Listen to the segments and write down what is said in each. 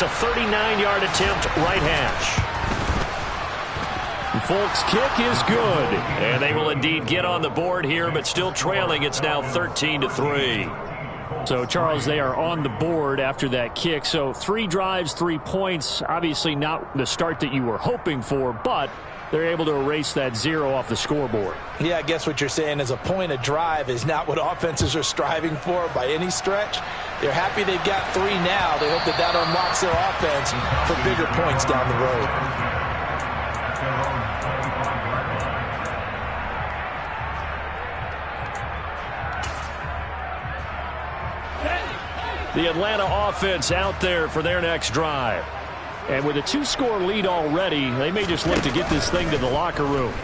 It's a 39-yard attempt, right hash. Folk's kick is good. And they will indeed get on the board here, but still trailing. It's now 13-3. So, Charles, they are on the board after that kick. So 3 drives, 3 points. Obviously not the start that you were hoping for, but they're able to erase that 0 off the scoreboard. Yeah, I guess what you're saying is a point a drive is not what offenses are striving for by any stretch. They're happy they've got 3 now. They hope that that unlocks their offense for bigger points down the road. The Atlanta offense out there for their next drive. And with a 2-score lead already, they may just look to get this thing to the locker room.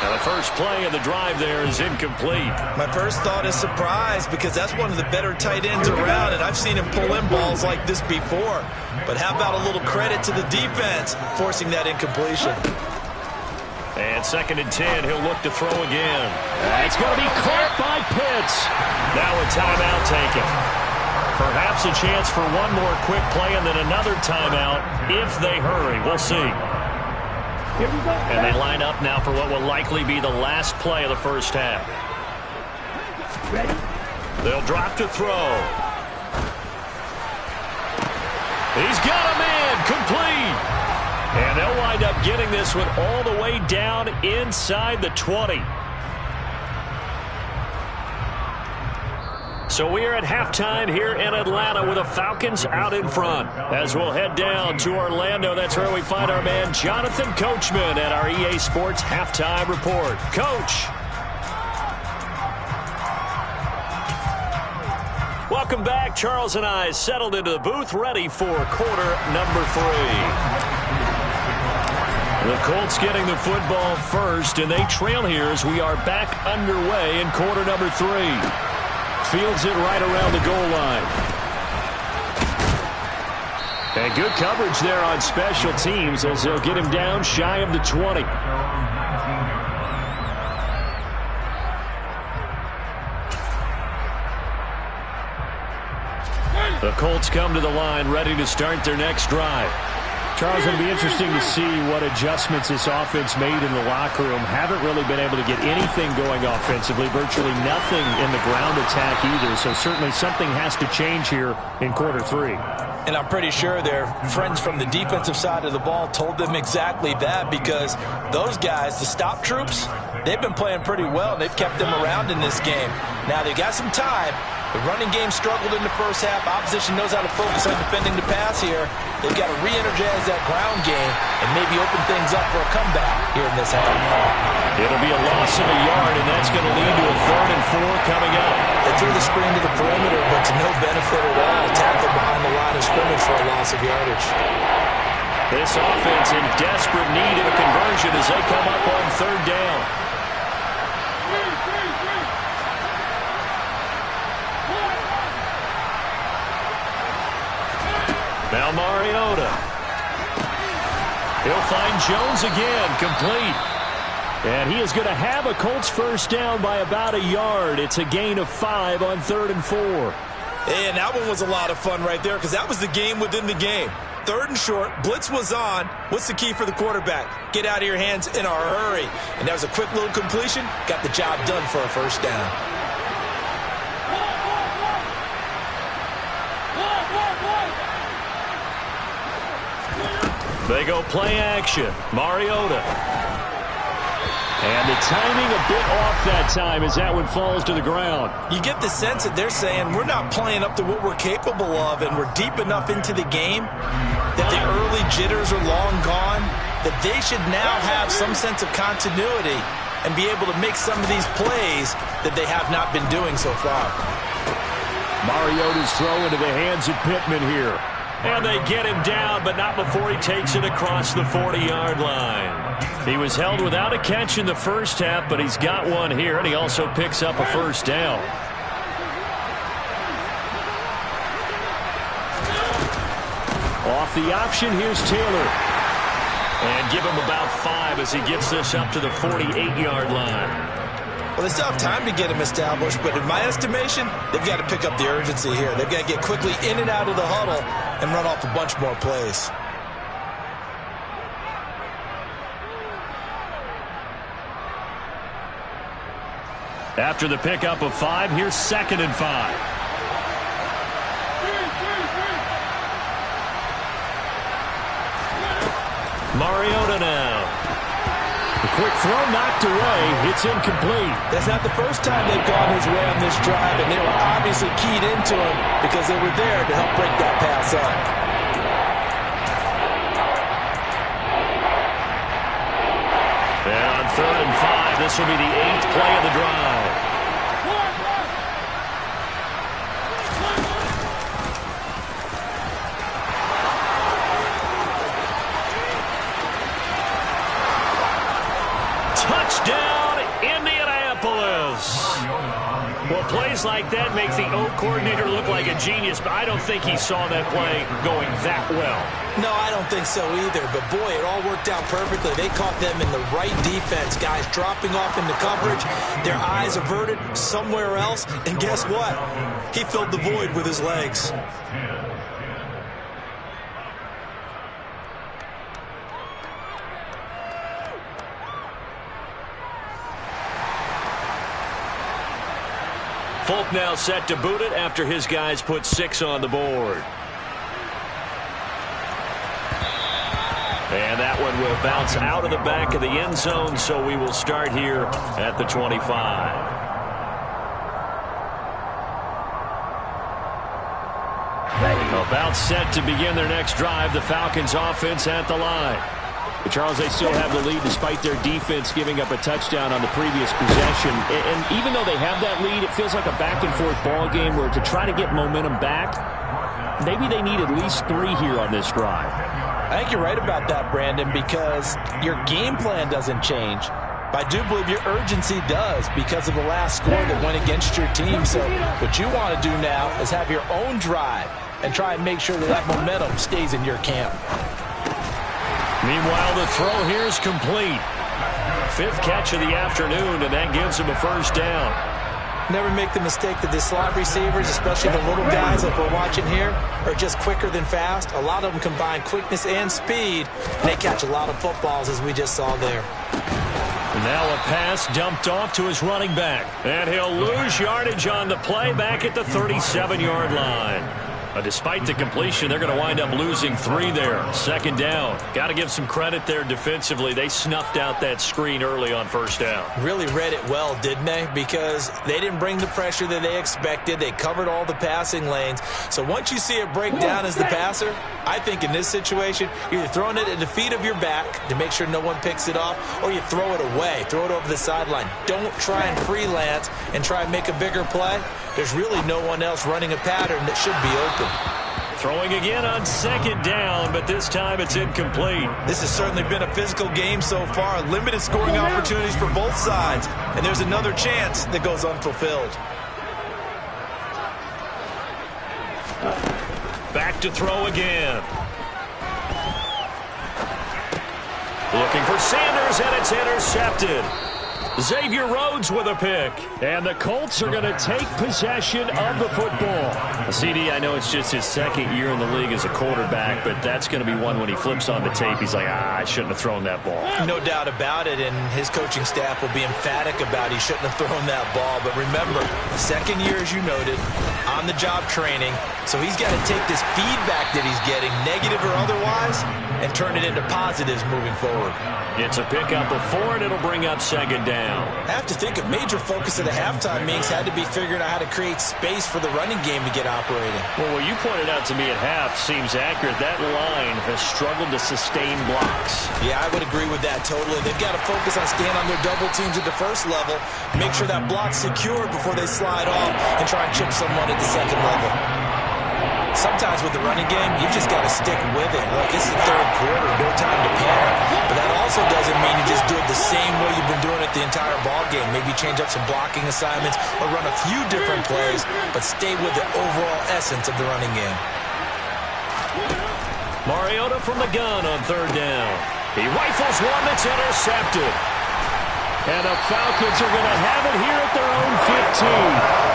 And the first play of the drive there is incomplete. My first thought is surprise, because that's one of the better tight ends around, and I've seen him pull in balls like this before. But how about a little credit to the defense forcing that incompletion? And 2nd and 10, he'll look to throw again. It's going to be caught by Pitts. Now a timeout taken. Perhaps a chance for one more quick play and then another timeout if they hurry. We'll see. And they line up now for what will likely be the last play of the first half. Ready? They'll drop to throw. He's got a man, complete. And they'll wind up getting this one all the way down inside the 20. So we are at halftime here in Atlanta with the Falcons out in front. As we'll head down to Orlando, that's where we find our man Jonathan Coachman at our EA Sports Halftime Report. Coach. Welcome back. Charles and I settled into the booth, ready for quarter number 3. The Colts getting the football first, and they trail here as we are back underway in quarter number 3. Fields it right around the goal line. And good coverage there on special teams as they'll get him down shy of the 20. The Colts come to the line ready to start their next drive. Charles, it'll be interesting to see what adjustments this offense made in the locker room. Haven't really been able to get anything going offensively, virtually nothing in the ground attack either. So certainly something has to change here in quarter 3. And I'm pretty sure their friends from the defensive side of the ball told them exactly that, because those guys, the stop troops, they've been playing pretty well, and they've kept them around in this game. Now they've got some time. The running game struggled in the first half. Opposition knows how to focus on defending the pass here. They've got to re-energize that ground game and maybe open things up for a comeback here in this half. It'll be a loss of a yard, and that's going to lead to a 3rd and 4 coming up. They threw the screen to the perimeter, but to no benefit at all. Tackled behind the line of scrimmage for a loss of yardage. This offense in desperate need of a conversion as they come up on 3rd down. Now Mariota. He'll find Jones again, complete. And he is going to have a Colts first down by about a yard. It's a gain of 5 on 3rd and 4. And that one was a lot of fun right there, because that was the game within the game. 3rd and short, blitz was on. What's the key for the quarterback? Get out of your hands in a hurry. And that was a quick little completion. Got the job done for a first down. They go play action. Mariota. And the timing a bit off that time as that one falls to the ground. You get the sense that they're saying we're not playing up to what we're capable of, and we're deep enough into the game that the early jitters are long gone, that they should now have some sense of continuity and be able to make some of these plays that they have not been doing so far. Mariota's throw into the hands of Pittman here. And they get him down, but not before he takes it across the 40-yard line. He was held without a catch in the first half, but he's got one here, and he also picks up a first down. Off the option, here's Taylor. And give him about 5 as he gets this up to the 48-yard line. Well, they still have time to get him established, but in my estimation, they've got to pick up the urgency here. They've got to get quickly in and out of the huddle and run off a bunch more plays. After the pickup of 5, here's 2nd and 5. Mariota now. The quick throw knocked away. It's incomplete. That's not the first time they've gone his way on this drive, and they were obviously keyed into him because they were there to help break that pass up. And on 3rd and 5, this will be the 8th play of the drive. Touchdown, Indianapolis. Well, plays like that make the O coordinator look like a genius, but I don't think he saw that play going that well. No, I don't think so either, but boy, it all worked out perfectly. They caught them in the right defense. Guys dropping off into coverage, their eyes averted somewhere else, and guess what? He filled the void with his legs. Falcon now set to boot it after his guys put 6 on the board. And that one will bounce out of the back of the end zone, so we will start here at the 25. About set to begin their next drive, the Falcons offense at the line. But Charles, they still have the lead despite their defense giving up a touchdown on the previous possession. And even though they have that lead, it feels like a back-and-forth ball game where to try to get momentum back, maybe they need at least 3 here on this drive. I think you're right about that, Brandon, because your game plan doesn't change. But I do believe your urgency does because of the last score that went against your team. So what you want to do now is have your own drive and try and make sure that that momentum stays in your camp. Meanwhile, the throw here is complete. 5th catch of the afternoon, and that gives him a first down. Never make the mistake that the slot receivers, especially the little guys like we're watching here, are just quicker than fast. A lot of them combine quickness and speed, and they catch a lot of footballs, as we just saw there. And now a pass dumped off to his running back. And he'll lose yardage on the play back at the 37-yard line. Despite the completion, they're going to wind up losing 3 there. 2nd down. Got to give some credit there defensively. They snuffed out that screen early on 1st down. Really read it well, didn't they? Because they didn't bring the pressure that they expected. They covered all the passing lanes. So once you see it break down as the passer, I think in this situation, you're either throwing it at the feet of your back to make sure no one picks it off, or you throw it away. Throw it over the sideline. Don't try and freelance and try and make a bigger play. There's really no one else running a pattern that should be open. Throwing again on 2nd down, but this time it's incomplete. This has certainly been a physical game so far. Limited scoring opportunities for both sides. And there's another chance that goes unfulfilled. Back to throw again. Looking for Sanders, and it's intercepted. Xavier Rhodes with a pick. And the Colts are going to take possession of the football. CD, I know it's just his 2nd year in the league as a quarterback, but that's going to be one when he flips on the tape, he's like, I shouldn't have thrown that ball. No doubt about it, and his coaching staff will be emphatic about he shouldn't have thrown that ball. But remember, 2nd year, as you noted, on-the-job training, so he's got to take this feedback that he's getting, negative or otherwise, and turn it into positives moving forward. It's a pickup of 4, and it'll bring up 2nd down. I have to think a major focus of the halftime meetings had to be figuring out how to create space for the running game to get operating. Well, what you pointed out to me at half seems accurate. That line has struggled to sustain blocks. Yeah, I would agree with that totally. They've got to focus on staying on their double teams at the first level, make sure that block's secured before they slide off and try and chip someone at the 2nd level. Sometimes with the running game, you've just got to stick with it. Look, it's the 3rd quarter, no time to panic. But that also doesn't mean you just do it the same way you've been doing it the entire ball game. Maybe change up some blocking assignments or run a few different plays, but stay with the overall essence of the running game. Mariota from the gun on 3rd down. He rifles one that's intercepted. And the Falcons are going to have it here at their own 15.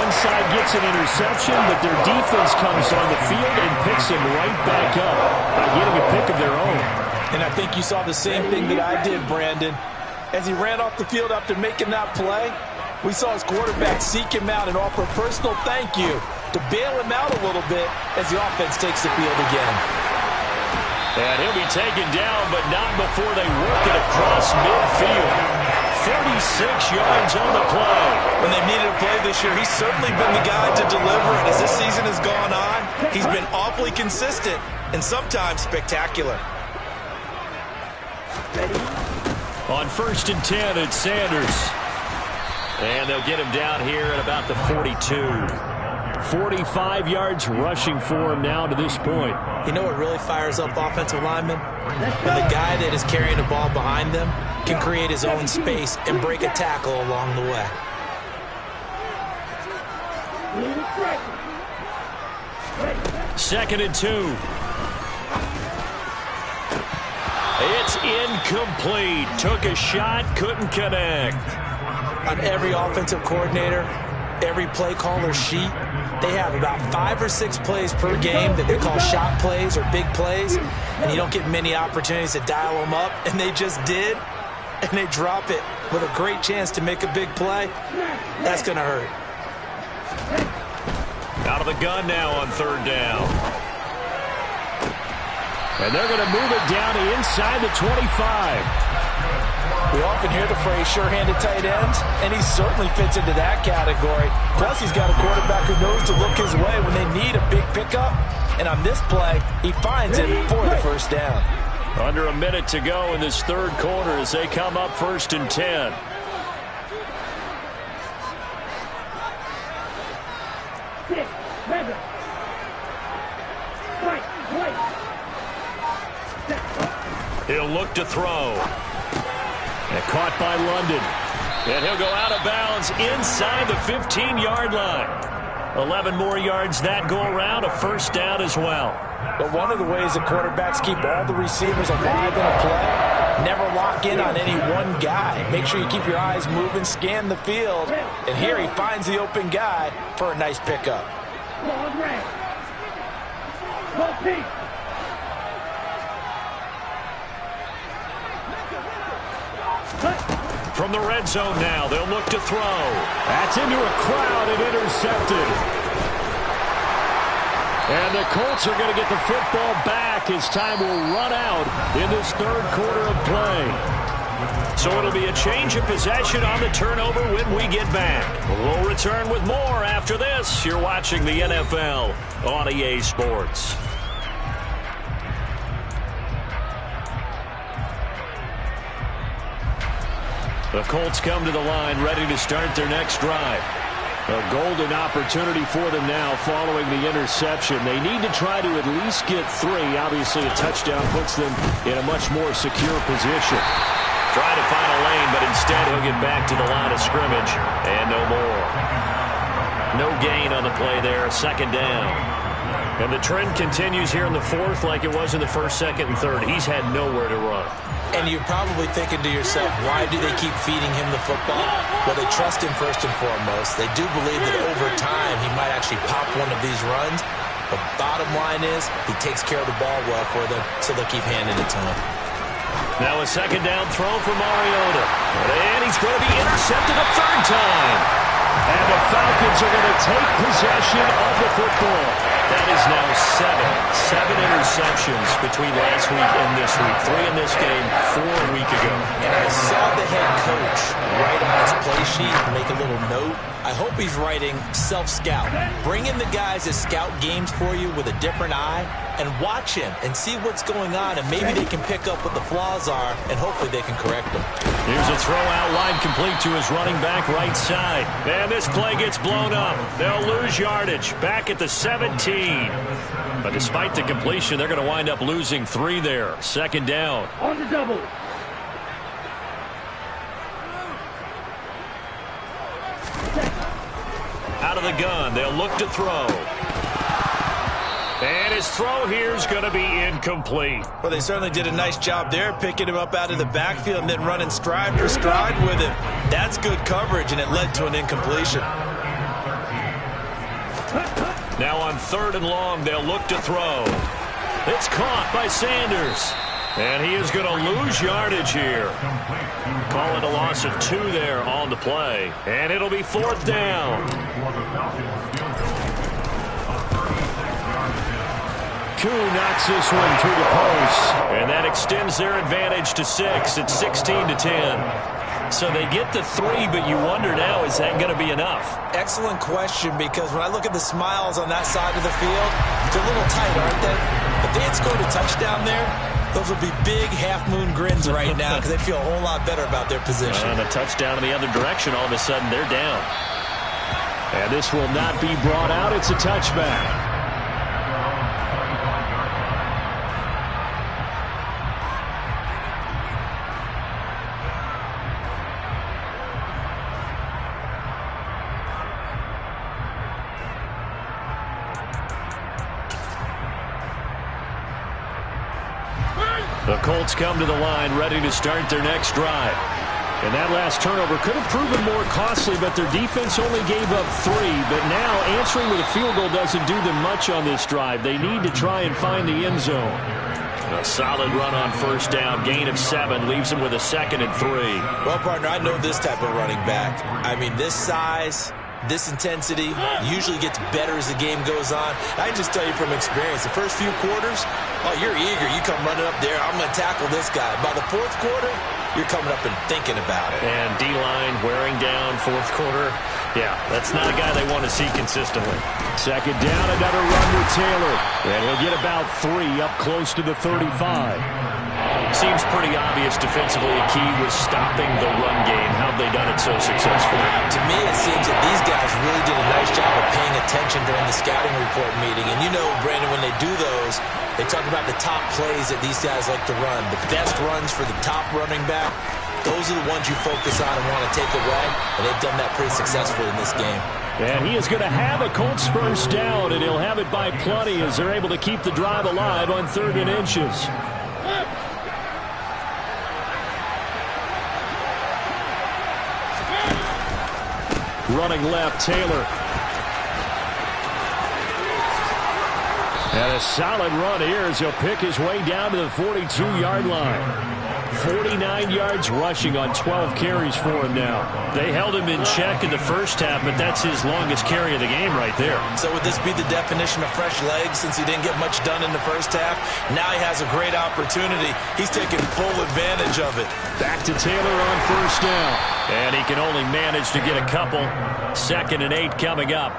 One side gets an interception, but their defense comes on the field and picks them right back up by getting a pick of their own. And I think you saw the same thing that I did, Brandon. As he ran off the field after making that play, we saw his quarterback seek him out and offer a personal thank you to bail him out a little bit as the offense takes the field again. And he'll be taken down, but not before they work it across midfield. 36 yards on the play. When they needed a play this year, he's certainly been the guy to deliver it. As this season has gone on, he's been awfully consistent and sometimes spectacular. On 1st and 10, it's Sanders. And they'll get him down here at about the 42. 45 yards rushing for him now to this point. You know what really fires up offensive linemen? When the guy that is carrying the ball behind them can create his own space and break a tackle along the way. Second and 2. It's incomplete. Took a shot, couldn't connect. On every offensive coordinator, every play caller sheet, they have about 5 or 6 plays per game that they call shot plays or big plays, and you don't get many opportunities to dial them up, and they just did, and they drop it with a great chance to make a big play. That's going to hurt. Out of the gun now on 3rd down. And they're going to move it down to inside the 25. We often hear the phrase sure-handed tight ends, and he certainly fits into that category. Plus, he's got a quarterback who knows to look his way when they need a big pickup. And on this play, he finds it for the 1st down. Under a minute to go in this 3rd quarter as they come up 1st and 10. He'll look to throw. And caught by London. And he'll go out of bounds inside the 15-yard line. 11 more yards that go around, a 1st down as well. But one of the ways that quarterbacks keep all the receivers alive in a play, never lock in on any one guy. Make sure you keep your eyes moving, scan the field. And here he finds the open guy for a nice pickup. From the red zone now, they'll look to throw. That's into a crowd and intercepted. And the Colts are going to get the football back as time will run out in this 3rd quarter of play. So it'll be a change of possession on the turnover when we get back. We'll return with more after this. You're watching the NFL on EA Sports. The Colts come to the line ready to start their next drive. A golden opportunity for them now following the interception. They need to try to at least get 3. Obviously, a touchdown puts them in a much more secure position. Try to find a lane, but instead he'll get back to the line of scrimmage. And no more. No gain on the play there. 2nd down. And the trend continues here in the 4th like it was in the 1st, 2nd, and 3rd. He's had nowhere to run. And you're probably thinking to yourself, why do they keep feeding him the football? Well, they trust him first and foremost. They do believe that over time he might actually pop one of these runs. But bottom line is he takes care of the ball well for them, so they'll keep handing it to him. Now a 2nd down throw for Mariota. And he's going to be intercepted a 3rd time. And the Falcons are going to take possession of the football. That is now 7 interceptions between last week and this week. 3 in this game, 4 a week ago. And I saw the head coach write on his play sheet and make a little note. I hope he's writing self-scout. Bring in the guys that scout games for you with a different eye and watch him and see what's going on, and maybe they can pick up what the flaws are, and hopefully they can correct them. Here's a throw out line complete to his running back right side. And this play gets blown up. They'll lose yardage back at the 17. But despite the completion, they're going to wind up losing 3 there. 2nd down. On the double. Out of the gun, they'll look to throw. And His throw here is going to be incomplete. Well, they certainly did a nice job there, picking him up out of the backfield and then running stride for stride with him. That's good coverage, and it led to an incompletion. Now on 3rd and long, they'll look to throw. It's caught by Sanders. And he is going to lose yardage here. Call it a loss of 2 there on the play. And it'll be 4th down. Koo knocks this one through the post. And that extends their advantage to 6. It's 16-10. So they get the 3, but you wonder now, is that going to be enough? Excellent question, because when I look at the smiles on that side of the field, they're a little tight, aren't they? If they had scored a touchdown there, those would be big half-moon grins right now because they feel a whole lot better about their position. And a touchdown in the other direction, all of a sudden they're down. And this will not be brought out. It's a touchback. The Colts come to the line ready to start their next drive. And that last turnover could have proven more costly, but their defense only gave up 3. But now answering with a field goal doesn't do them much on this drive. They need to try and find the end zone. A solid run on 1st down. Gain of 7 leaves them with a 2nd and 3. Well, partner, I know this type of running back. I mean, this size, this intensity usually gets better as the game goes on. I can just tell you from experience, the first few quarters, oh, you're eager. You come running up there, I'm going to tackle this guy. By the 4th quarter, you're coming up and thinking about it. And D-line wearing down 4th quarter. Yeah, that's not a guy they want to see consistently. 2nd down, another run with Taylor. And he'll get about 3 up close to the 35. Seems pretty obvious defensively a key was stopping the run game. How have they done it so successfully? To me, it seems that these guys really did a nice job of paying attention during the scouting report meeting. And you know, Brandon, when they do those, they talk about the top plays that these guys like to run. The best runs for the top running back, those are the ones you focus on and want to take away. And they've done that pretty successfully in this game. And he is going to have a Colts 1st down, and he'll have it by plenty as they're able to keep the drive alive on 3rd and inches. Running left, Taylor. And a solid run here as he'll pick his way down to the 42-yard line. 49 yards rushing on 12 carries for him now. They held him in check in the 1st half, but that's his longest carry of the game right there. So would this be the definition of fresh legs since he didn't get much done in the 1st half? Now he has a great opportunity. He's taking full advantage of it. Back to Taylor on 1st down. And he can only manage to get a couple. 2nd and 8 coming up.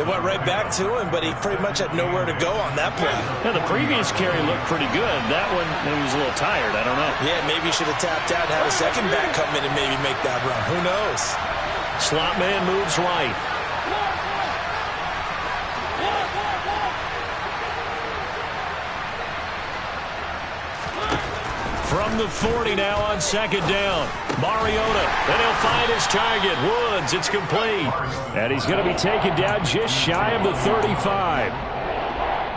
It went right back to him, but he pretty much had nowhere to go on that play. Yeah, the previous carry looked pretty good. That one, maybe he was a little tired. I don't know. Yeah, maybe he should have tapped out and had a second back come in and maybe make that run. Who knows? Slot man moves right. From the 40 now on 2nd down. Mariota, and he'll find his target. Woods, it's complete. And he's going to be taken down just shy of the 35.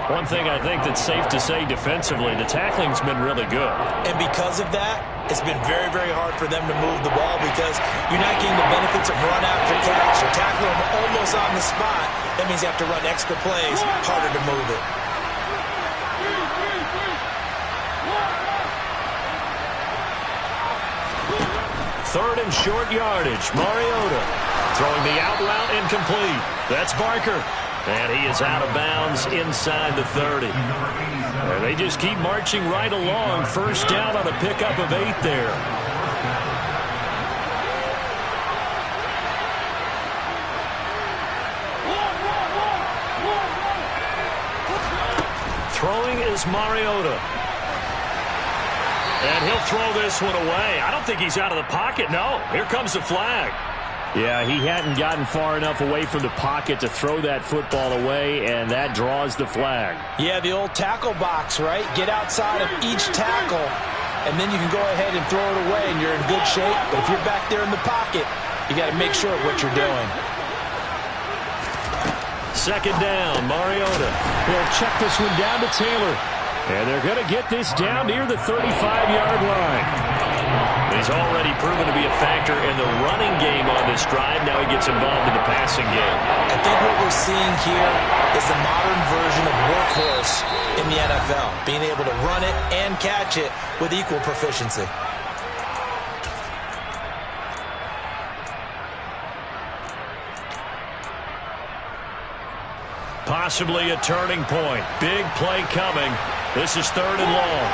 One thing I think that's safe to say defensively, the tackling's been really good. And because of that, it's been very, very hard for them to move the ball because you're not getting the benefits of run after catch. You're tackling them almost on the spot. That means you have to run extra plays, harder to move it. Third and short yardage. Mariota throwing the out route incomplete. That's Barker. And he is out of bounds inside the 30. And they just keep marching right along. 1st down on a pickup of 8 there. Throwing is Mariota. And he'll throw this one away. I don't think he's out of the pocket. No, here comes the flag. Yeah, he hadn't gotten far enough away from the pocket to throw that football away, and that draws the flag. Yeah, the old tackle box, right? Get outside of each tackle, and then you can go ahead and throw it away, and you're in good shape. But if you're back there in the pocket, you got to make sure of what you're doing. second down. Mariota. They'll check this one down to Taylor. And they're going to get this down near the 35-yard line. He's already proven to be a factor in the running game on this drive. Now he gets involved in the passing game. I think what we're seeing here is the modern version of workhorse in the NFL, being able to run it and catch it with equal proficiency. Possibly a turning point. Big play coming. This is 3rd and long.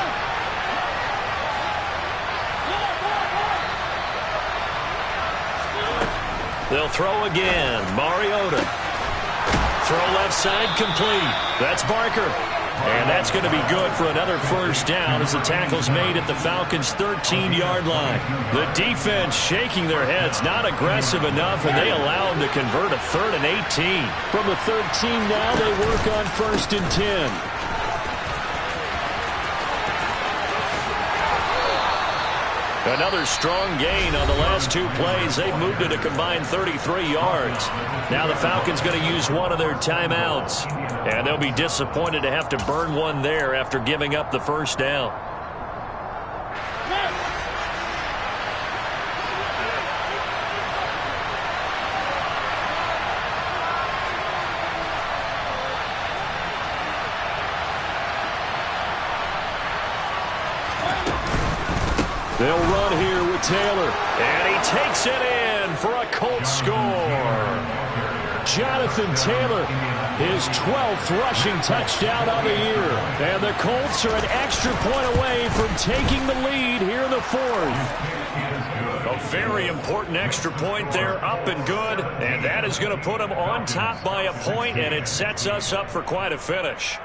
They'll throw again. Mariota. Throw left side complete. That's Barker. And that's going to be good for another first down as the tackle's made at the Falcons' 13-yard line. The defense shaking their heads, not aggressive enough, and they allow them to convert a 3rd and 18. From the 13 now, they work on 1st and 10. Another strong gain on the last 2 plays. They've moved it a combined 33 yards. Now the Falcons going to use one of their timeouts. And they'll be disappointed to have to burn one there after giving up the first down. They'll run here with Taylor. And he takes it in for a Colts score. Jonathan Taylor, his 12th rushing touchdown of the year. And the Colts are an extra point away from taking the lead here in the 4th. A very important extra point there, up and good. And that is going to put them on top by a point, and it sets us up for quite a finish.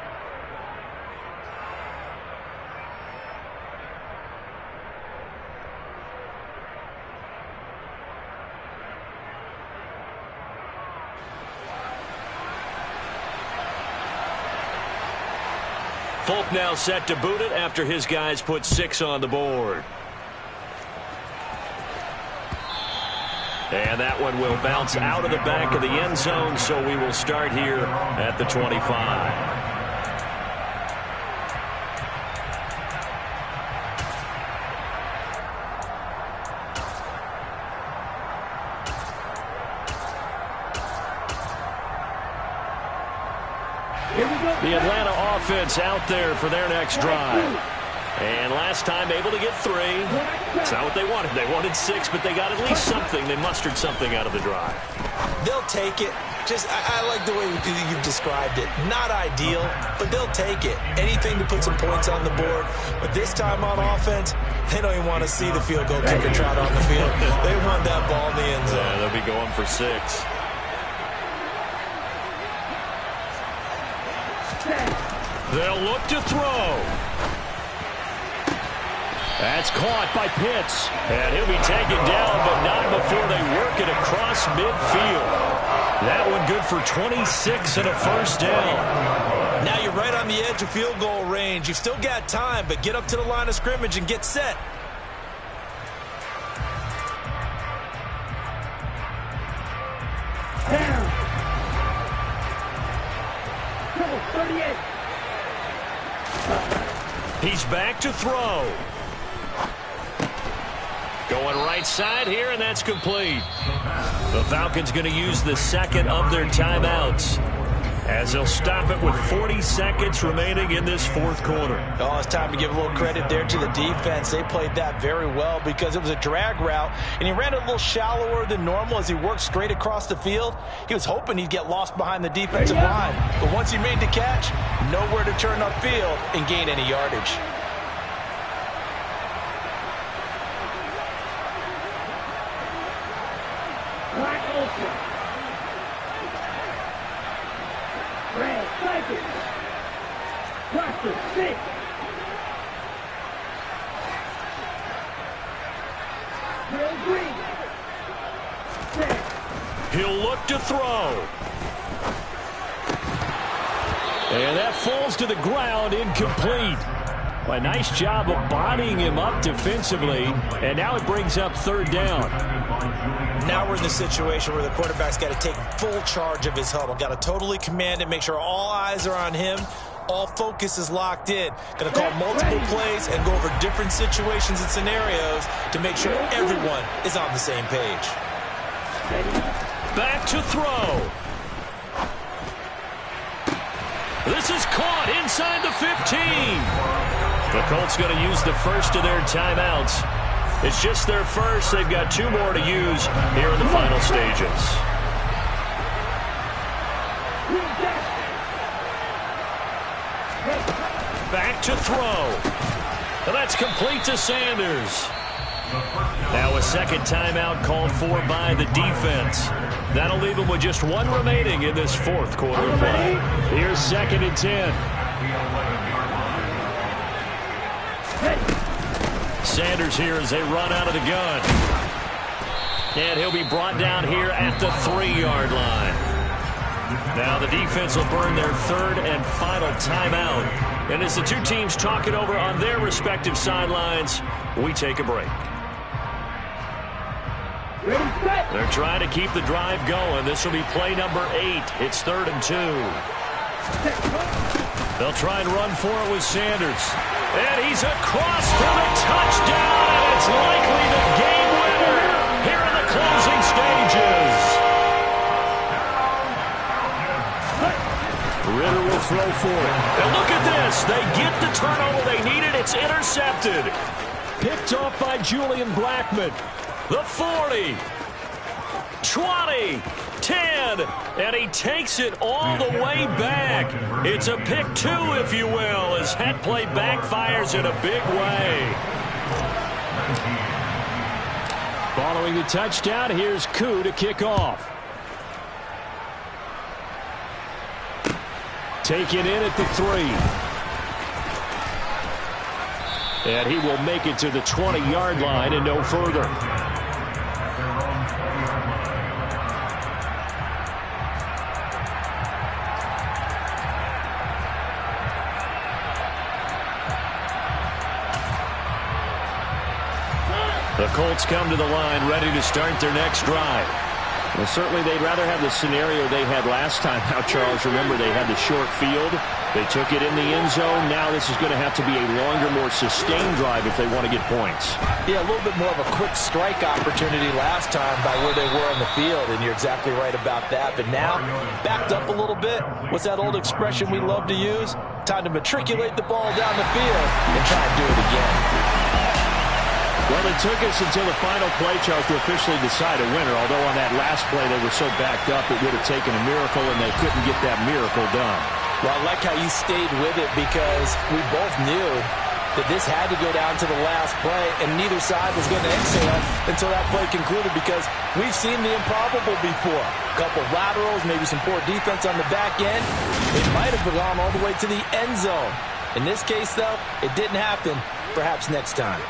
Folk now set to boot it after his guys put 6 on the board. And that one will bounce out of the back of the end zone, so we will start here at the 25. The Atlanta offense out there for their next drive. And last time able to get 3. It's not what they wanted. They wanted 6, but they got at least something. They mustered something out of the drive. They'll take it. I like the way you've described it. Not ideal, but they'll take it. Anything to put some points on the board. But this time on offense, they don't even want to see the field goal kicker trot on the field. They want that ball in the end zone. Yeah, they'll be going for 6. They'll look to throw. That's caught by Pitts. And he'll be taken down, but not before they work it across midfield. That one good for 26 and a first down. Now you're right on the edge of field goal range. You've still got time, but get up to the line of scrimmage and get set. Down. 38. He's back to throw. Going right side here, and that's complete. The Falcons going to use the second of their timeouts as they'll stop it with 40 seconds remaining in this 4th quarter. Oh, it's time to give a little credit there to the defense. They played that very well because it was a drag route, and he ran it a little shallower than normal as he worked straight across the field. He was hoping he'd get lost behind the defensive line, but once he made the catch, nowhere to turn upfield and gain any yardage. Black Ultra. Red Psychic. Dr. 6. Real Green. 6. He'll look to throw. And that falls to the ground, incomplete. Well, a nice job of bodying him up defensively, and now it brings up 3rd down. Now we're in the situation where the quarterback's got to take full charge of his huddle. Got to totally command it, make sure all eyes are on him. All focus is locked in. Going to call multiple plays and go over different situations and scenarios to make sure everyone is on the same page. Back to throw. This is caught inside the 15. The Colts going to use the first of their timeouts. It's just their first. They've got 2 more to use here in the final stages. Back to throw. And that's complete to Sanders. Now a second timeout called for by the defense. That'll leave them with just 1 remaining in this 4th quarter play. Here's 2nd and 10. Sanders here as they run out of the gun. And he'll be brought down here at the 3-yard line. Now the defense will burn their 3rd and final timeout. And as the 2 teams talk it over on their respective sidelines, we take a break. They're trying to keep the drive going. This will be play number 8. It's 3rd and 2. They'll try and run for it with Sanders. And he's across for the touchdown, and it's likely the game winner here in the closing stages. Ritter will throw for it. And look at this. They get the turnover they needed. It's intercepted. Picked off by Julian Blackmon. The 40, 20, 10, and he takes it all the way back. It's a pick 2, if you will, as that play backfires in a big way. Following the touchdown, here's Koo to kick off. Taken in at the 3. And he will make it to the 20-yard line and no further. The Colts come to the line ready to start their next drive. Well, certainly they'd rather have the scenario they had last time. Now, Charles, remember they had the short field. They took it in the end zone. Now this is going to have to be a longer, more sustained drive if they want to get points. Yeah, a little bit more of a quick strike opportunity last time by where they were on the field, and you're exactly right about that. But now, backed up a little bit. What's that old expression we love to use? Time to matriculate the ball down the field and try and do it again. Well, it took us until the final play, Charles, to officially decide a winner. Although on that last play they were so backed up it would have taken a miracle, and they couldn't get that miracle done. Well, I like how you stayed with it because we both knew that this had to go down to the last play, and neither side was going to exhale until that play concluded because we've seen the improbable before. A couple of laterals, maybe some poor defense on the back end. It might have gone all the way to the end zone. In this case, though, it didn't happen. Perhaps next time.